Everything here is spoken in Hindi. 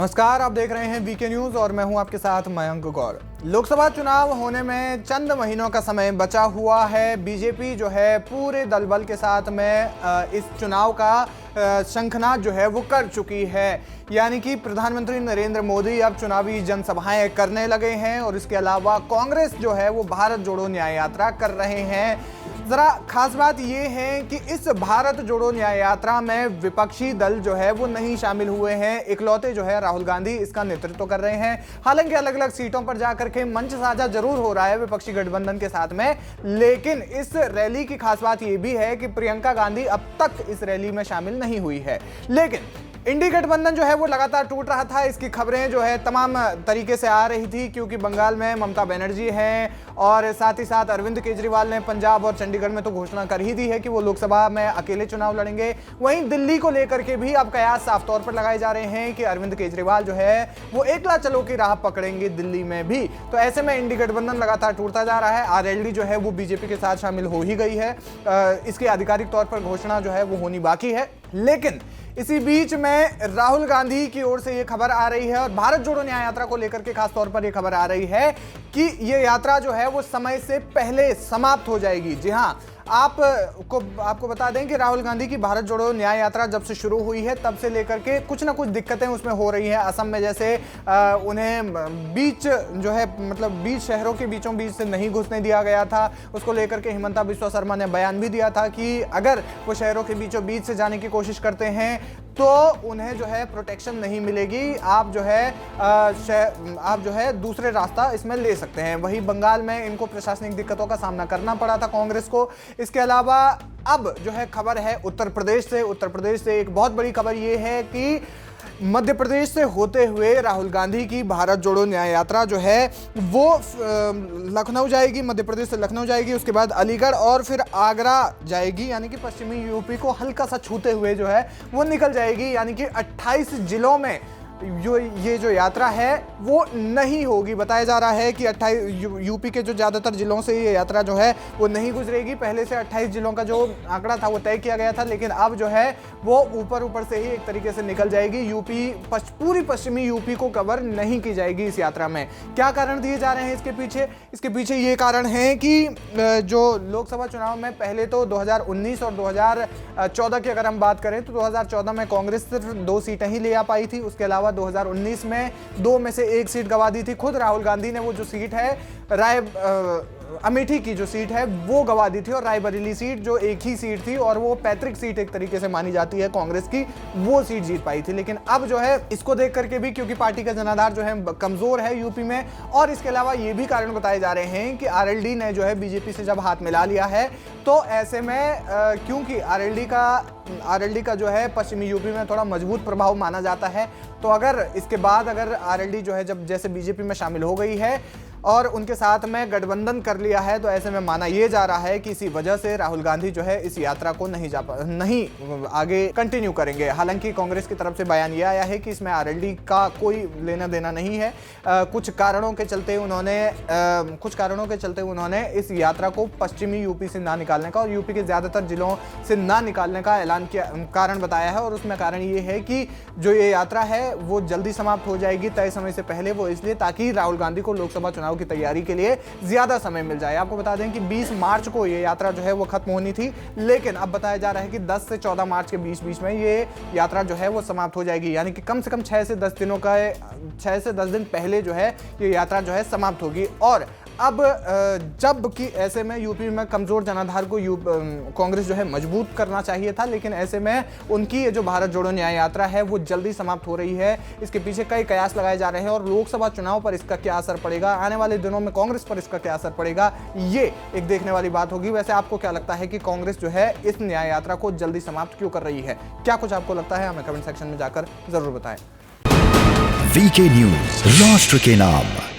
नमस्कार, आप देख रहे हैं वीके न्यूज और मैं हूं आपके साथ मयंक गौर। लोकसभा चुनाव होने में चंद महीनों का समय बचा हुआ है। बीजेपी जो है पूरे दल बल के साथ में इस चुनाव का शंखनाद जो है वो कर चुकी है। यानी कि प्रधानमंत्री नरेंद्र मोदी अब चुनावी जनसभाएं करने लगे हैं और इसके अलावा कांग्रेस जो है वो भारत जोड़ो न्याय यात्रा कर रहे हैं। जरा खास बात यह है कि इस भारत जोड़ो न्याय यात्रा में विपक्षी दल जो है वो नहीं शामिल हुए हैं। इकलौते जो है राहुल गांधी इसका नेतृत्व कर रहे हैं। हालांकि अलग अलग सीटों पर जाकर के मंच साझा जरूर हो रहा है विपक्षी गठबंधन के साथ में, लेकिन इस रैली की खास बात यह भी है कि प्रियंका गांधी अब तक इस रैली में शामिल नहीं हुई है। लेकिन इंडी गठबंधन जो है वो लगातार टूट रहा था। इसकी खबरें जो है तमाम तरीके से आ रही थी, क्योंकि बंगाल में ममता बनर्जी हैं और साथ ही साथ अरविंद केजरीवाल ने पंजाब और चंडीगढ़ में तो घोषणा कर ही दी है कि वो लोकसभा में अकेले चुनाव लड़ेंगे। वहीं दिल्ली को लेकर के भी अब कयास साफ तौर पर लगाए जा रहे हैं कि अरविंद केजरीवाल जो है वो एकला चलो की राह पकड़ेंगे दिल्ली में भी। तो ऐसे में इंडी गठबंधन लगातार टूटता जा रहा है। आरएलडी जो है वो बीजेपी के साथ शामिल हो ही गई है। इसकी आधिकारिक तौर पर घोषणा जो है वो होनी बाकी है। लेकिन इसी बीच में राहुल गांधी की ओर से यह खबर आ रही है और भारत जोड़ो न्याय यात्रा को लेकर के खास तौर पर यह खबर आ रही है कि यह यात्रा जो है वो समय से पहले समाप्त हो जाएगी। जी हां, आपको बता दें कि राहुल गांधी की भारत जोड़ो न्याय यात्रा जब से शुरू हुई है तब से लेकर के कुछ ना कुछ दिक्कतें उसमें हो रही हैं। असम में जैसे उन्हें बीच जो है मतलब बीच शहरों के बीचों बीच से नहीं घुसने दिया गया था। उसको लेकर के हिमंता बिस्वा शर्मा ने बयान भी दिया था कि अगर वो शहरों के बीचों बीच से जाने की कोशिश करते हैं तो उन्हें जो है प्रोटेक्शन नहीं मिलेगी। आप जो है दूसरे रास्ता इसमें ले सकते हैं। वहीं बंगाल में इनको प्रशासनिक दिक्कतों का सामना करना पड़ा था कांग्रेस को। इसके अलावा अब जो है खबर है उत्तर प्रदेश से एक बहुत बड़ी खबर ये है कि मध्य प्रदेश से होते हुए राहुल गांधी की भारत जोड़ो न्याय यात्रा जो है वो लखनऊ जाएगी। मध्य प्रदेश से लखनऊ जाएगी, उसके बाद अलीगढ़ और फिर आगरा जाएगी। यानी कि पश्चिमी यूपी को हल्का सा छूते हुए जो है वो निकल जाएगी। यानी कि 28 जिलों में ये जो यात्रा है वो नहीं होगी। बताया जा रहा है कि 28 यूपी के जो ज़्यादातर जिलों से ये यात्रा जो है वो नहीं गुजरेगी। पहले से 28 जिलों का जो आंकड़ा था वो तय किया गया था, लेकिन अब जो है वो ऊपर से ही एक तरीके से निकल जाएगी। पूरी पश्चिमी यूपी को कवर नहीं की जाएगी इस यात्रा में। क्या कारण दिए जा रहे हैं इसके पीछे ये कारण है कि जो लोकसभा चुनाव में पहले तो 2019 और 2014 की अगर हम बात करें तो 2014 में कांग्रेस सिर्फ 2 सीटें ही ले आ पाई थी। उसके अलावा 2019 में 2 में से 1 सीट गंवा दी थी। खुद राहुल गांधी ने वो जो सीट है अमेठी की जो सीट है वो गंवा दी थी, और रायबरेली सीट जो एक ही सीट थी और वो पैतृक सीट एक तरीके से मानी जाती है कांग्रेस की, वो सीट जीत पाई थी। लेकिन अब जो है इसको देख करके भी, क्योंकि पार्टी का जनाधार जो है कमजोर है यूपी में, और इसके अलावा ये भी कारण बताए जा रहे हैं कि आरएलडी ने जो है बीजेपी से जब हाथ मिला लिया है तो ऐसे में क्योंकि आरएलडी का जो है पश्चिमी यूपी में थोड़ा मजबूत प्रभाव माना जाता है, तो अगर इसके बाद अगर आरएलडी जो है जब जैसे बीजेपी में शामिल हो गई है और उनके साथ में गठबंधन कर लिया है, तो ऐसे में माना यह जा रहा है कि इसी वजह से राहुल गांधी जो है इस यात्रा को नहीं आगे कंटिन्यू करेंगे। हालांकि कांग्रेस की तरफ से बयान यह आया है कि इसमें आरएलडी का कोई लेना देना नहीं है। कुछ कारणों के चलते उन्होंने इस यात्रा को पश्चिमी यूपी से ना निकालने का और यूपी के ज्यादातर जिलों से ना निकालने का ऐलान किया, कारण बताया है। और उसमें कारण ये है कि जो ये यात्रा है वो जल्दी समाप्त हो जाएगी तय समय से पहले, वो इसलिए ताकि राहुल गांधी को लोकसभा चुनाव की तैयारी के लिए ज्यादा समय मिल जाए। आपको बता दें कि 20 मार्च को ये यात्रा जो है वो खत्म होनी थी, लेकिन अब बताया जा रहा है कि 10 से 14 मार्च के बीच में ये यात्रा जो है वो समाप्त हो जाएगी। यानी कि कम से कम 6 से 10 दिन पहले जो है ये यात्रा जो है समाप्त होगी। और अब जबकि ऐसे में यूपी में कमजोर जनाधार को कांग्रेस जो है मजबूत करना चाहिए था, लेकिन ऐसे में उनकी ये जो भारत जोड़ो न्याय यात्रा है वो जल्दी समाप्त हो रही है। इसके पीछे कई कयास लगाए जा रहे हैं और लोकसभा चुनाव पर इसका क्या असर पड़ेगा, आने वाले दिनों में कांग्रेस पर इसका क्या असर पड़ेगा, ये एक देखने वाली बात होगी। वैसे आपको क्या लगता है कि कांग्रेस जो है इस न्याय यात्रा को जल्दी समाप्त क्यों कर रही है? क्या कुछ आपको लगता है हमें कमेंट सेक्शन में जाकर जरूर बताएं। वीके न्यूज, राष्ट्र के नाम।